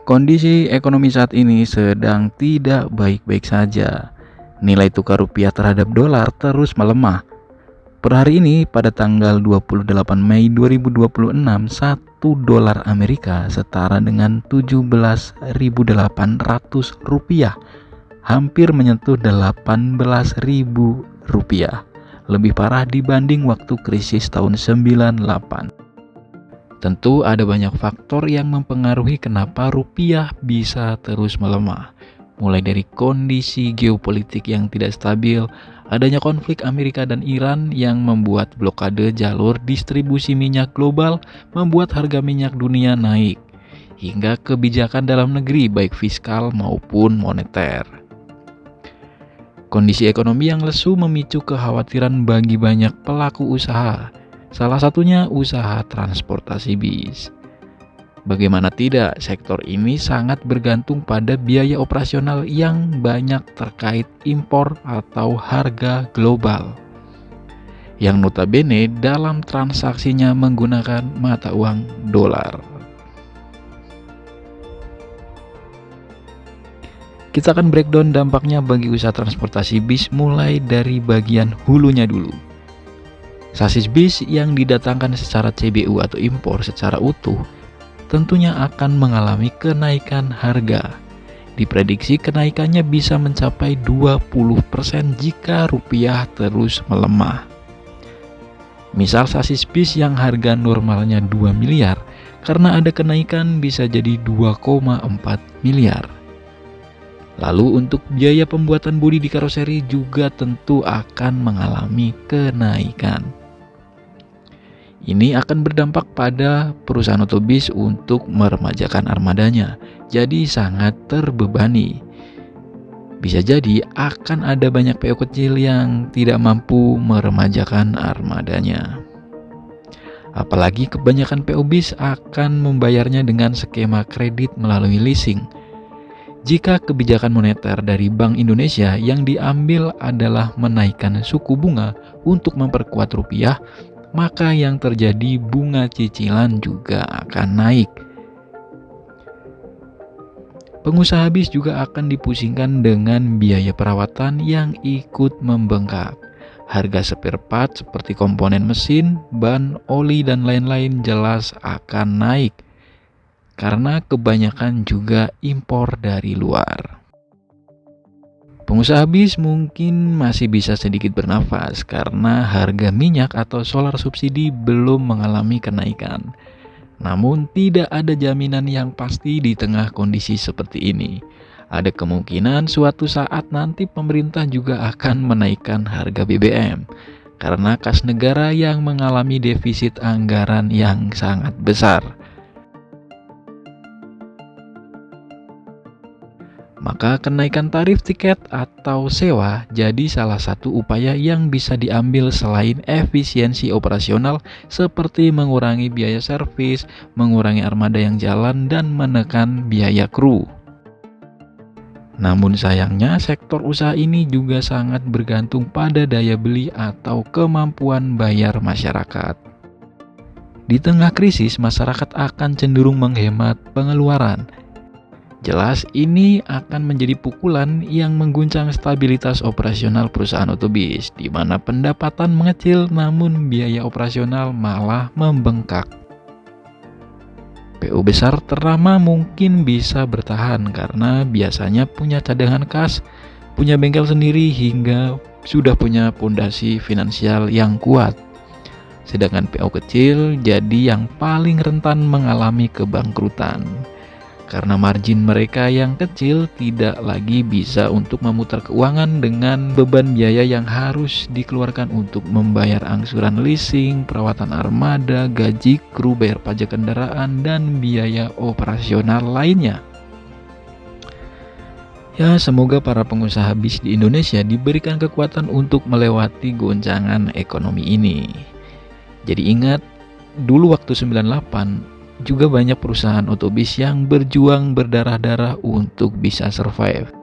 Kondisi ekonomi saat ini sedang tidak baik-baik saja. Nilai tukar rupiah terhadap dolar terus melemah. Per hari ini pada tanggal 28 Mei 2026, 1 dolar Amerika setara dengan 17.800 rupiah, hampir menyentuh 18.000 rupiah. Lebih parah dibanding waktu krisis tahun 98. Tentu ada banyak faktor yang mempengaruhi kenapa rupiah bisa terus melemah. Mulai dari kondisi geopolitik yang tidak stabil, adanya konflik Amerika dan Iran yang membuat blokade jalur distribusi minyak global membuat harga minyak dunia naik, hingga kebijakan dalam negeri baik fiskal maupun moneter. Kondisi ekonomi yang lesu memicu kekhawatiran bagi banyak pelaku usaha. Salah satunya usaha transportasi bis. Bagaimana tidak, sektor ini sangat bergantung pada biaya operasional yang banyak terkait impor atau harga global, yang notabene dalam transaksinya menggunakan mata uang dolar. Kita akan breakdown dampaknya bagi usaha transportasi bis mulai dari bagian hulunya dulu. Sasis bis yang didatangkan secara CBU atau impor secara utuh tentunya akan mengalami kenaikan harga. Diprediksi kenaikannya bisa mencapai 20% jika rupiah terus melemah. Misal sasis bis yang harga normalnya 2 miliar, karena ada kenaikan bisa jadi 2,4 miliar. Lalu untuk biaya pembuatan bodi di karoseri juga tentu akan mengalami kenaikan. Ini akan berdampak pada perusahaan otobis untuk meremajakan armadanya, jadi sangat terbebani. Bisa jadi akan ada banyak PO kecil yang tidak mampu meremajakan armadanya. Apalagi kebanyakan PO bis akan membayarnya dengan skema kredit melalui leasing. Jika kebijakan moneter dari Bank Indonesia yang diambil adalah menaikkan suku bunga untuk memperkuat rupiah, maka yang terjadi bunga cicilan juga akan naik. Pengusaha bis juga akan dipusingkan dengan biaya perawatan yang ikut membengkak. Harga spare part seperti komponen mesin, ban, oli, dan lain-lain jelas akan naik, karena kebanyakan juga impor dari luar. Pengusaha bis mungkin masih bisa sedikit bernafas karena harga minyak atau solar subsidi belum mengalami kenaikan. Namun tidak ada jaminan yang pasti di tengah kondisi seperti ini. Ada kemungkinan suatu saat nanti pemerintah juga akan menaikkan harga BBM karena kas negara yang mengalami defisit anggaran yang sangat besar. Maka kenaikan tarif tiket atau sewa jadi salah satu upaya yang bisa diambil selain efisiensi operasional seperti mengurangi biaya servis, mengurangi armada yang jalan, dan menekan biaya kru. Namun sayangnya sektor usaha ini juga sangat bergantung pada daya beli atau kemampuan bayar masyarakat. Di tengah krisis, masyarakat akan cenderung menghemat pengeluaran. Jelas ini akan menjadi pukulan yang mengguncang stabilitas operasional perusahaan otobis, di mana pendapatan mengecil namun biaya operasional malah membengkak. PO besar ternama mungkin bisa bertahan karena biasanya punya cadangan kas, punya bengkel sendiri, hingga sudah punya fondasi finansial yang kuat. Sedangkan PO kecil jadi yang paling rentan mengalami kebangkrutan. Karena margin mereka yang kecil tidak lagi bisa untuk memutar keuangan dengan beban biaya yang harus dikeluarkan untuk membayar angsuran leasing, perawatan armada, gaji kru, bayar pajak kendaraan, dan biaya operasional lainnya. Ya, semoga para pengusaha bis di Indonesia diberikan kekuatan untuk melewati goncangan ekonomi ini. Jadi ingat, dulu waktu 98 juga banyak perusahaan otobis yang berjuang berdarah-darah untuk bisa survive.